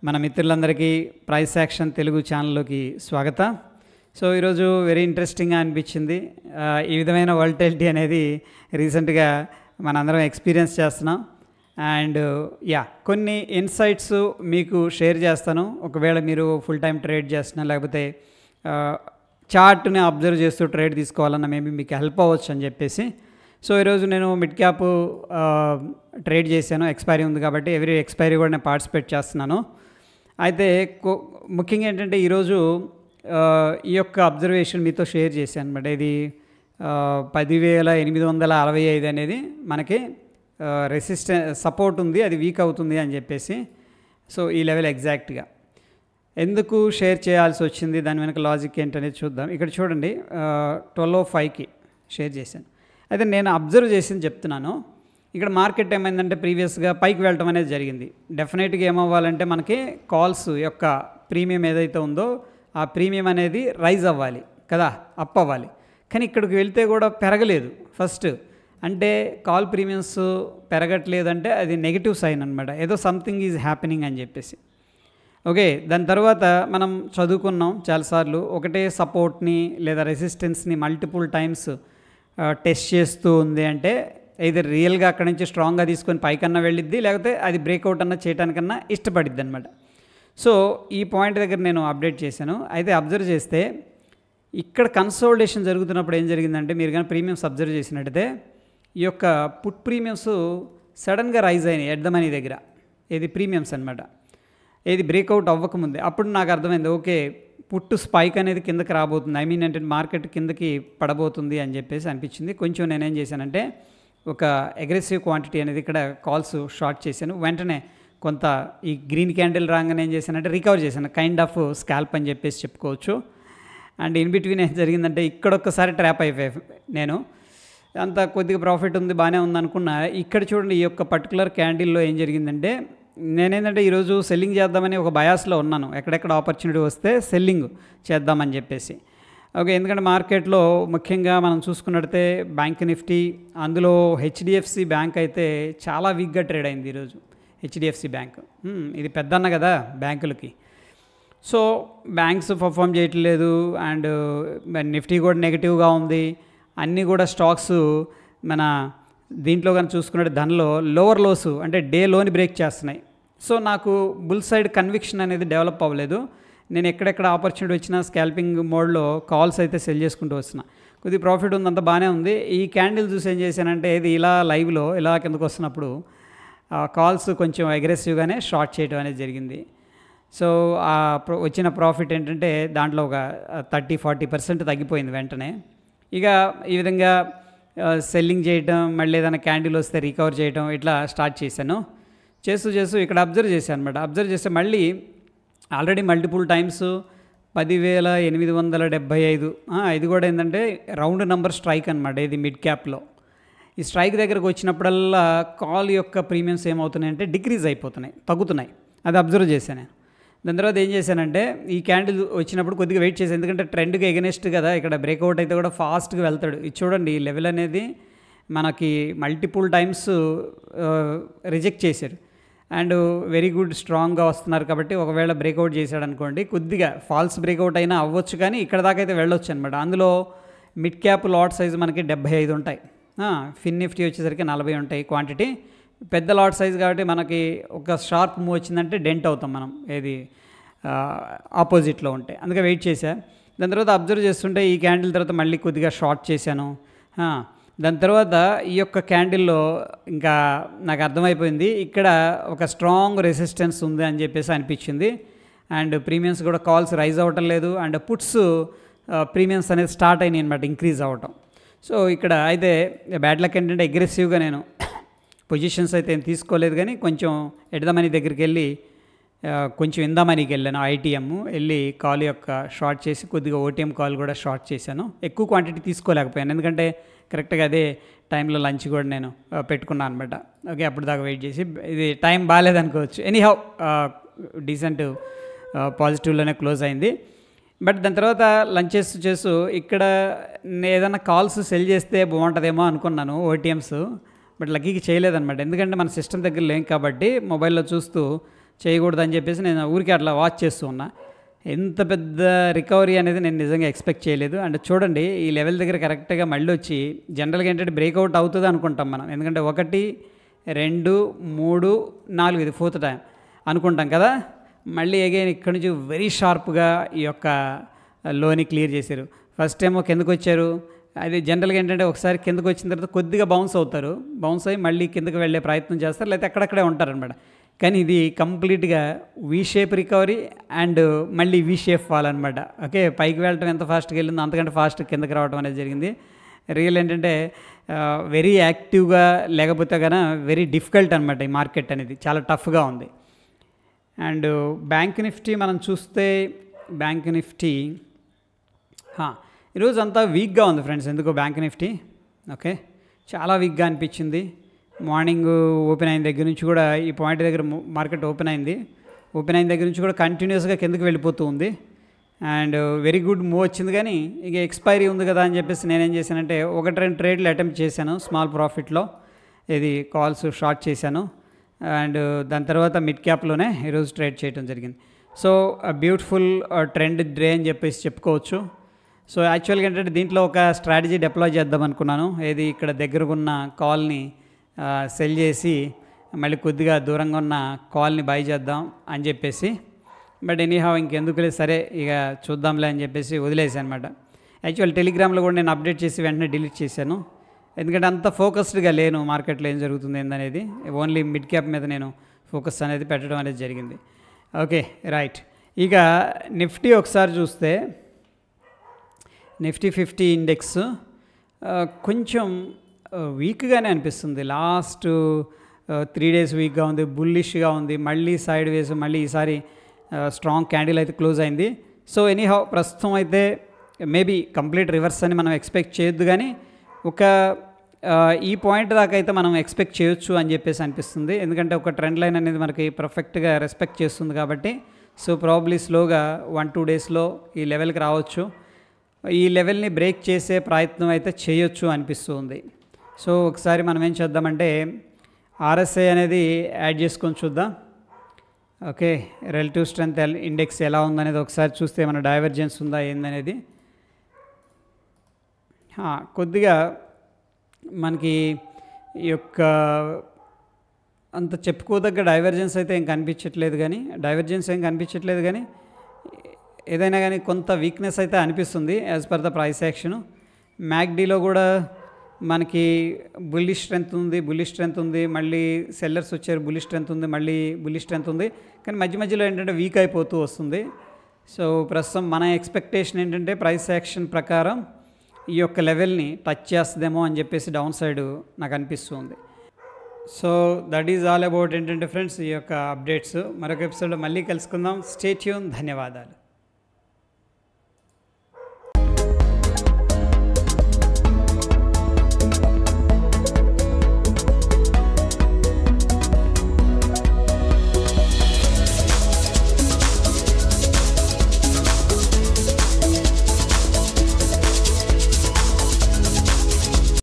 మన మిత్రులందరికీ price action Telugu ఛానల్లోకి స్వాగతం. సో ఈరోజు వెరీ ఇంట్రెస్టింగ్గా అనిపించింది. ఈ విధమైన వాలటిలిటీ అనేది రీసెంట్గా మనందరం ఎక్స్పీరియన్స్ చేస్తున్నాం. అండ్ కొన్ని ఇన్సైట్స్ మీకు షేర్ చేస్తాను. ఒకవేళ మీరు ఫుల్ టైం ట్రేడ్ చేస్తున్నా లేకపోతే చార్ట్ని అబ్జర్వ్ చేస్తూ ట్రేడ్ తీసుకోవాలన్నా మేబీ మీకు హెల్ప్ అవ్వచ్చు అని చెప్పేసి. సో ఈరోజు నేను మిడ్ క్యాప్ ట్రేడ్ చేశాను. ఎక్స్పైరీ ఉంది కాబట్టి ఎవ్రీ ఎక్స్పైరీ కూడా నేను పార్టిసిపేట్ చేస్తున్నాను. అయితే ముఖ్యంగా ఏంటంటే ఈరోజు ఈ యొక్క అబ్జర్వేషన్ మీతో షేర్ చేశాను అనమాట. ఇది 10,865 అనేది మనకి సపోర్ట్ ఉంది, అది వీక్ అవుతుంది అని చెప్పేసి. సో ఈ లెవెల్ ఎగ్జాక్ట్గా ఎందుకు షేర్ చేయాల్సి వచ్చింది, దాని వెనక లాజిక్ ఏంటనేది చూద్దాం. ఇక్కడ చూడండి, 12:05కి షేర్ చేశాను. అయితే నేను అబ్జర్వ్ చేసింది చెప్తున్నాను. ఇక్కడ మార్కెట్ ఏమైందంటే ప్రీవియస్గా పైకి వెళ్ళటం అనేది జరిగింది. డెఫినెట్గా ఏమవ్వాలంటే మనకి కాల్స్ యొక్క ప్రీమియం ఏదైతే ఉందో ఆ ప్రీమియం అనేది రైజ్ అవ్వాలి కదా, అప్ అవ్వాలి. కానీ ఇక్కడికి వెళ్తే కూడా పెరగలేదు. ఫస్ట్ అంటే కాల్ ప్రీమియమ్స్ పెరగట్లేదంటే అది నెగిటివ్ సైన్ అనమాట, ఏదో సంథింగ్ ఈజ్ హ్యాపెనింగ్ అని చెప్పేసి. ఓకే, దాని తర్వాత మనం చదువుకున్నాం చాలాసార్లు, ఒకటే సపోర్ట్ని లేదా రెసిస్టెన్స్ని మల్టిపుల్ టైమ్స్ టెస్ట్ చేస్తూ ఉంది అంటే ఇది రియల్గా అక్కడి నుంచి స్ట్రాంగ్గా తీసుకొని పైకన్నా వెళ్ళిద్ది, లేకపోతే అది బ్రేక్అవుట్ అన్న చేయడానికన్నా ఇష్టపడిద్ది అనమాట. సో ఈ పాయింట్ దగ్గర నేను అప్డేట్ చేశాను. అయితే అబ్జర్వ్ చేస్తే ఇక్కడ కన్సోలిడేషన్ జరుగుతున్నప్పుడు ఏం జరిగిందంటే, మీరు కానీ ప్రీమియమ్స్ అబ్జర్వ్ చేసినట్టయితే ఈ యొక్క పుట్ ప్రీమియమ్స్ సడన్గా రైజ్ అయినాయి ఎట్ ద మనీ దగ్గర. ఇది ప్రీమియమ్స్ అనమాట, ఏది బ్రేక్అవుట్ అవ్వకముందే. అప్పుడు నాకు అర్థమైంది, ఓకే పుట్టు స్పైక్ అనేది కిందకి రాబోతుంది, అంటే మార్కెట్ కిందకి పడబోతుంది అని చెప్పేసి అనిపించింది. కొంచెం నేనేం చేశానంటే ఒక అగ్రెసివ్ క్వాంటిటీ అనేది ఇక్కడ కాల్స్ షార్ట్ చేశాను. వెంటనే కొంత ఈ గ్రీన్ క్యాండిల్ రాగానే ఏం చేశానంటే రికవర్ చేశాను, కైండ్ ఆఫ్ స్కాల్ప్ అని చెప్పేసి చెప్పుకోవచ్చు. అండ్ ఇన్ బిట్వీన్ ఏం జరిగిందంటే ఇక్కడ ఒక్కసారి ట్రాప్ అయిపోయాయి నేను. అంత కొద్దిగా ప్రాఫిట్ ఉంది, బాగానే ఉంది అనుకున్నా. ఇక్కడ చూడండి, ఈ యొక్క పర్టికులర్ క్యాండిల్లో ఏం జరిగిందంటే నేనేంటంటే ఈరోజు సెల్లింగ్ చేద్దామని ఒక బయాస్లో ఉన్నాను. ఎక్కడెక్కడ ఆపర్చునిటీ వస్తే సెల్లింగ్ చేద్దామని చెప్పేసి. ఓకే, ఎందుకంటే మార్కెట్లో ముఖ్యంగా మనం చూసుకున్నట్టయితే బ్యాంక్ నిఫ్టీ, అందులో హెచ్డిఎఫ్సి బ్యాంక్ అయితే చాలా వీక్గా ట్రేడ్ అయింది ఈరోజు. హెచ్డిఎఫ్సి బ్యాంక్ ఇది పెద్దన్న కదా బ్యాంకులకి. సో బ్యాంక్స్ పర్ఫామ్ చేయట్లేదు, అండ్ నిఫ్టీ కూడా నెగిటివ్గా ఉంది. అన్నీ కూడా స్టాక్స్ మన దీంట్లో కానీ చూసుకున్నట్టు ధనలో లోవర్ లోస్ అంటే డే లోని బ్రేక్ చేస్తున్నాయి. సో నాకు బుల్ సైడ్ కన్విక్షన్ అనేది డెవలప్ అవ్వలేదు. నేను ఎక్కడెక్కడ ఆపర్చునిటీ వచ్చినా స్కాల్పింగ్ మోడ్లో కాల్స్ అయితే సెల్ చేసుకుంటూ వస్తున్నా. కొద్దిగా ప్రాఫిట్ ఉంది, అంత బాగానే ఉంది. ఈ క్యాండిల్ చూసి ఏం చేశానంటే ఇది ఇలా లైవ్లో ఇలా కిందకు వస్తున్నప్పుడు కాల్స్ కొంచెం అగ్రెసివ్గానే షార్ట్ చేయడం అనేది జరిగింది. సో వచ్చిన ప్రాఫిట్ ఏంటంటే దాంట్లో ఒక 30-40% తగ్గిపోయింది వెంటనే. ఇక ఈ విధంగా సెల్లింగ్ చేయటం, మళ్ళీ ఏదైనా క్యాండిల్ వస్తే రికవర్ చేయటం, ఇట్లా స్టార్ట్ చేశాను. చేస్తూ ఇక్కడ అబ్జర్వ్ చేశాను అనమాట. అబ్జర్వ్ చేస్తే మళ్ళీ ఆల్రెడీ మల్టిపుల్ టైమ్స్ 10,875 ఇది కూడా ఏంటంటే రౌండ్ నెంబర్ స్ట్రైక్ అనమాట. ఇది మిడ్ క్యాప్లో ఈ స్ట్రైక్ దగ్గరకు వచ్చినప్పుడల్లా కాల్ యొక్క ప్రీమియమ్స్ ఏమవుతున్నాయంటే డిక్రీజ్ అయిపోతున్నాయి, తగ్గుతున్నాయి. అది అబ్జర్వ్ చేశాను. దాని తర్వాత ఏం చేశానంటే ఈ క్యాండిల్ వచ్చినప్పుడు కొద్దిగా వెయిట్ చేశాను, ఎందుకంటే ట్రెండ్కి ఎగనెస్ట్ కదా. ఇక్కడ బ్రేక్అవుట్ అయితే కూడా ఫాస్ట్గా వెళ్తాడు. ఇది చూడండి, ఈ లెవెల్ అనేది మనకి మల్టిపుల్ టైమ్స్ రిజెక్ట్ చేశారు. అండ్ వెరీ గుడ్ స్ట్రాంగ్గా వస్తున్నారు కాబట్టి ఒకవేళ బ్రేక్అవుట్ చేశాడు అనుకోండి, కొద్దిగా ఫాల్స్ బ్రేక్అవుట్ అయినా అవ్వచ్చు, కానీ ఇక్కడ దాకా అయితే వెళ్ళొచ్చు అనమాట. అందులో మిడ్ క్యాప్ లాట్ సైజ్ మనకి 75 ఉంటాయి, ఫిన్ నిఫ్టీ వచ్చేసరికి 40 ఉంటాయి క్వాంటిటీ. పెద్ద లాట్ సైజ్ కాబట్టి మనకి ఒక షార్ప్ మూవ్ వచ్చిందంటే డెంట్ అవుతాం మనం, ఏది ఆపోజిట్లో ఉంటే. అందుకే వెయిట్ చేశా. దాని తర్వాత అబ్జర్వ్ చేస్తుంటే ఈ క్యాండిల్ తర్వాత మళ్ళీ కొద్దిగా షార్ట్ చేశాను. దాని తర్వాత ఈ యొక్క క్యాండిల్లో ఇంకా నాకు అర్థమైపోయింది, ఇక్కడ ఒక స్ట్రాంగ్ రెసిస్టెన్స్ ఉంది అని చెప్పేసి అనిపించింది. అండ్ ప్రీమియమ్స్ కూడా కాల్స్ రైజ్ అవ్వటం లేదు, అండ్ పుట్స్ ప్రీమియమ్స్ అనేది స్టార్ట్ అయినాయి అనమాట, ఇంక్రీజ్ అవ్వటం. సో ఇక్కడ అయితే బ్యాడ్ లక్ ఏంటంటే అగ్రెసివ్గా నేను పొజిషన్స్ అయితే ఏం తీసుకోలేదు, కానీ కొంచెం ఎట్ ద మనీ దగ్గరికి వెళ్ళి కొంచెం ఇందా మనీకి వెళ్ళాను. ఐటీఎం వెళ్ళి కాల్ యొక్క షార్ట్ చేసి కొద్దిగా ఓటీఎం కాల్ కూడా షార్ట్ చేశాను. ఎక్కువ క్వాంటిటీ తీసుకోలేకపోయాను, ఎందుకంటే కరెక్ట్గా అదే టైంలో లంచ్ కూడా నేను పెట్టుకున్నాను అనమాట. ఓకే, అప్పుడు దాకా వెయిట్ చేసి ఇది టైం బాగాలేదనుకోవచ్చు. ఎనీహౌ డీసెంట్ పాజిటివ్లోనే క్లోజ్ అయింది. బట్ దాని తర్వాత లంచ్ చేస్తూ ఇక్కడ ఏదైనా కాల్స్ సెల్ చేస్తే బాగుంటుందేమో అనుకున్నాను ఓటీఎమ్స్. బట్ లక్కీకి చేయలేదన్నమాట, ఎందుకంటే మన సిస్టమ్ దగ్గర లేం కాబట్టి మొబైల్లో చూస్తూ చేయకూడదని చెప్పేసి నేను ఊరికే అట్లా వాచ్ చేస్తూ ఉన్నా. ఎంత పెద్ద రికవరీ అనేది నేను నిజంగా ఎక్స్పెక్ట్ చేయలేదు. అండ్ చూడండి ఈ లెవెల్ దగ్గర కరెక్ట్గా మళ్ళీ వచ్చి జనరల్గా ఏంటంటే బ్రేక్అవుట్ అవుతుంది అనుకుంటాం మనం, ఎందుకంటే 1 2 3 4 ఇది 4th టైం అనుకుంటాం కదా. మళ్ళీ అగైన్ ఇక్కడ నుంచి వెరీ షార్ప్గా ఈ యొక్క లోని క్లియర్ చేశారు. ఫస్ట్ టైం కిందకు వచ్చారు, అది జనరల్గా ఏంటంటే ఒకసారి కిందకు వచ్చిన తర్వాత కొద్దిగా బౌన్స్ అవుతారు, బౌన్స్ అయ్యి మళ్ళీ కిందకు వెళ్ళే ప్రయత్నం చేస్తారు, లేకపోతే అక్కడక్కడే ఉంటారనమాట. కానీ ఇది కంప్లీట్గా వీ షేప్ రికవరీ అండ్ మళ్ళీ వీ షేప్ ఫాల్ అనమాట. ఓకే, పైకి వెళ్ళటం ఎంత ఫాస్ట్గా వెళ్ళిందో అంతకంటే ఫాస్ట్ కిందకి రావడం అనేది జరిగింది. రియల్ ఏంటంటే వెరీ యాక్టివ్గా లేకపోతే కన్నా వెరీ డిఫికల్ట్ అనమాట ఈ మార్కెట్ అనేది, చాలా టఫ్గా ఉంది. అండ్ బ్యాంక్ నిఫ్టీ మనం చూస్తే బ్యాంక్ నిఫ్టీ ఈరోజు అంతా వీక్గా ఉంది ఫ్రెండ్స్. ఎందుకో బ్యాంక్ నిఫ్టీ ఓకే చాలా వీక్గా అనిపించింది. మార్నింగ్ ఓపెన్ అయిన దగ్గర నుంచి కూడా ఈ పాయింట్ దగ్గర మార్కెట్ ఓపెన్ అయిన దగ్గర నుంచి కూడా కంటిన్యూస్గా కిందకి వెళ్ళిపోతూ ఉంది. అండ్ వెరీ గుడ్ మూవ్ వచ్చింది, కానీ ఇక ఎక్స్పైరీ ఉంది కదా అని చెప్పేసి నేనేం చేశానంటే 1-2 ట్రేడ్లు అటెంప్ట్ చేశాను స్మాల్ ప్రాఫిట్లో, ఇది కాల్స్ షార్ట్ చేశాను. అండ్ దాని తర్వాత మిడ్ క్యాప్లోనే ఈరోజు ట్రేడ్ చేయడం జరిగింది. సో బ్యూటిఫుల్ ట్రెండ్ డే అని చెప్పేసి చెప్పుకోవచ్చు. సో యాక్చువల్గా ఏంటంటే దీంట్లో ఒక స్ట్రాటజీ డిప్లాయ్ చేద్దాం అనుకున్నాను, ఏది ఇక్కడ దగ్గరకున్న కాల్ని సెల్ చేసి మళ్ళీ కొద్దిగా దూరంగా ఉన్న కాల్ని బై చేద్దాం అని చెప్పేసి. బట్ ఎనీహావ్ ఇంకెందుకులే సరే ఇక చూద్దాంలే అని చెప్పేసి వదిలేసాను అనమాట. యాక్చువల్ టెలిగ్రామ్లో కూడా నేను అప్డేట్ చేసి వెంటనే డిలీట్ చేశాను, ఎందుకంటే అంత ఫోకస్డ్గా లేను మార్కెట్లో ఏం జరుగుతుంది ఏందనేది. ఓన్లీ మిడ్ క్యాప్ మీద నేను ఫోకస్ అనేది పెట్టడం అనేది జరిగింది. ఓకే రైట్, ఇక నిఫ్టీ ఒకసారి చూస్తే నిఫ్టీ 50 ఇండెక్స్ కొంచెం వీక్గానే అనిపిస్తుంది. లాస్ట్ 3 డేస్ వీక్గా ఉంది, బుల్లిష్గా ఉంది, మళ్ళీ సైడ్ వేస్, మళ్ళీ ఈసారి స్ట్రాంగ్ క్యాండిల్ అయితే క్లోజ్ అయింది. సో ఎనీహౌ ప్రస్తుతం అయితే మేబీ కంప్లీట్ రివర్స్ అని మనం ఎక్స్పెక్ట్ చేయొద్దు, కానీ ఒక ఈ పాయింట్ దాకా అయితే మనం ఎక్స్పెక్ట్ చేయొచ్చు అని చెప్పేసి అనిపిస్తుంది, ఎందుకంటే ఒక ట్రెండ్ లైన్ అనేది మనకి పర్ఫెక్ట్గా రెస్పెక్ట్ చేస్తుంది కాబట్టి. సో ప్రాబ్లీ స్లోగా 1-2 డేస్లో ఈ లెవెల్కి రావచ్చు, ఈ లెవెల్ని బ్రేక్ చేసే ప్రయత్నం అయితే చేయొచ్చు అనిపిస్తుంది. సో ఒకసారి మనం ఏం చేద్దామంటే ఆర్ఎస్ఐ అనేది యాడ్ చేసుకొని చూద్దాం. ఓకే, రిలేటివ్ స్ట్రెంత్ ఇండెక్స్ ఎలా ఉందనేది ఒకసారి చూస్తే మన డైవర్జెన్స్ ఉందా ఏందనేది. కొద్దిగా మనకి ఈ యొక్క అంత చెప్పుకోదగ్గ డైవర్జెన్స్ అయితే ఏం కనిపించట్లేదు, కానీ ఏదైనా కానీ కొంత వీక్నెస్ అయితే అనిపిస్తుంది as per the price action. మ్యాక్డీలో కూడా మనకి బుల్లిష్ స్ట్రెంత్ ఉంది, మళ్ళీ సెల్లర్స్ వచ్చారు, బుల్లిష్ స్ట్రెంత్ ఉంది, మళ్ళీ బుల్లిష్ స్ట్రెంత్ ఉంది, కానీ మధ్యలో ఏంటంటే వీక్ అయిపోతూ వస్తుంది. సో ప్రస్తుతం మన ఎక్స్పెక్టేషన్ ఏంటంటే ప్రైస్ యాక్షన్ ప్రకారం ఈ యొక్క లెవెల్ని టచ్ చేస్తుందేమో అని చెప్పేసి డౌన్ సైడ్ నాకు అనిపిస్తుంది. So that is all about ఏంటంటే ఫ్రెండ్స్ ఈ యొక్క అప్డేట్స్. మరొక ఎపిసోడ్లో మళ్ళీ కలుసుకుందాం. స్టే ట్యూన్, ధన్యవాదాలు.